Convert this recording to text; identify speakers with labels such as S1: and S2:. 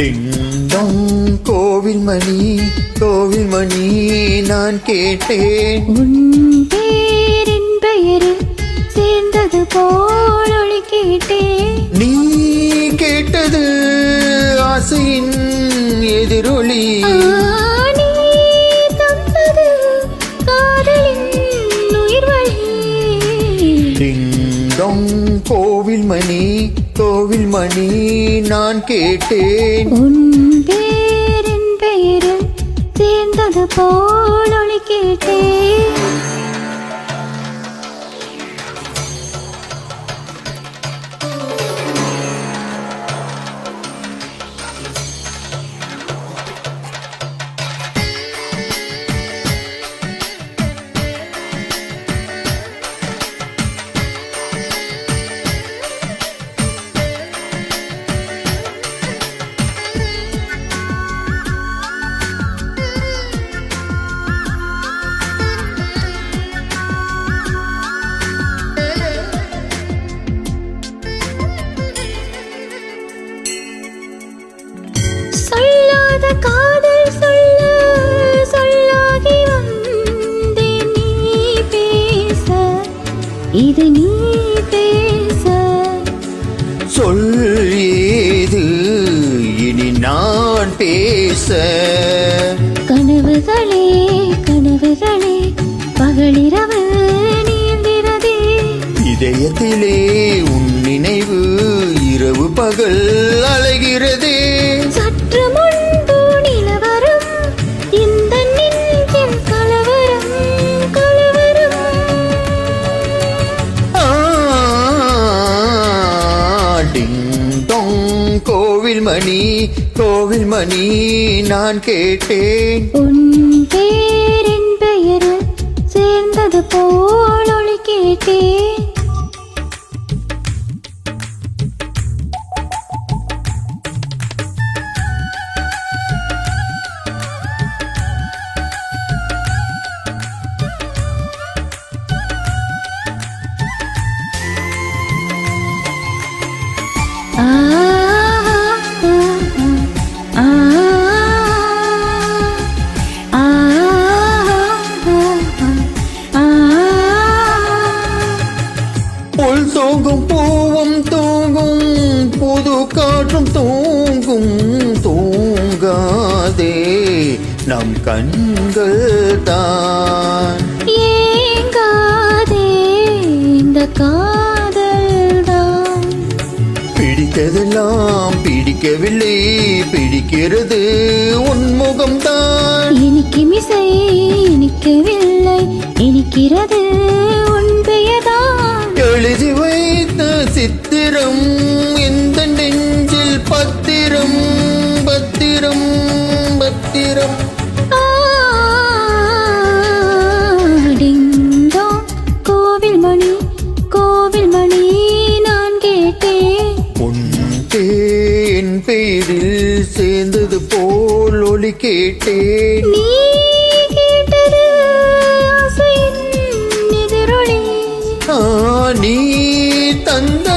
S1: டிங்டம் கோவில் மணி நான் கேட்டேன்
S2: உன் பேரின் பெயரில் சேர்ந்தது போல் ஒளி கேட்டேன்.
S1: நீ கேட்டது ஆசையின் எதிரொலி.
S2: நீ தந்தது காதலின் உயிர் வழி.
S1: டிங்டம் கோவில் மணி நான் கேட்டேன்.
S2: உன் பேரின் பெயரில் சேர்ந்தது போல் ஒளி கேட்டேன். சொல்லாத காதல் சொல்லாகி வந்தேன் நீ பேச. இது நீ பேச.
S1: சொல் ஏது இனி நான் பேச.
S2: கனவுகளே பகலிரவு நீந்திரதே.
S1: இதயத்திலே உன் நினைவு இரவு பகல் அலைகிறதே.
S2: சற்று முன்பு நிலவரம் இந்த நெஞ்சில் கலவரம்.
S1: டிங்டோங் கோவில் மணி நான் கேட்டேன்.
S2: உன் பேரின் பெயரில் சேர்ந்தது போல் ஒளி கேட்டேன்.
S1: புல் தூங்கும் பூவும் தூங்கும் புது காற்றும் தூங்காதே நம் கண்கள் தான்.
S2: ஏங்காதே இந்த காதல் தான்.
S1: பிடித்ததெல்லாம் பிடிக்கவில்லை பிடிக்கிறது உன்முகம்தான்.
S2: இனிக்குமிசை இனிக்கவில்லை இனிக்கிறது உன் பெயர்தான்.
S1: எழுதி வைத்த சித்திரம் எந்த நெஞ்சில் பத்திரம்.
S2: டிங்டாங் கோவில் மணி நான் கேட்டேன்.
S1: உன் தேன் பெயரில் சேர்ந்தது போல் ஒலி கேட்டேன்.
S2: நீ கேட்டது ஆசையின் எதிரொலி.
S1: நீ தந்த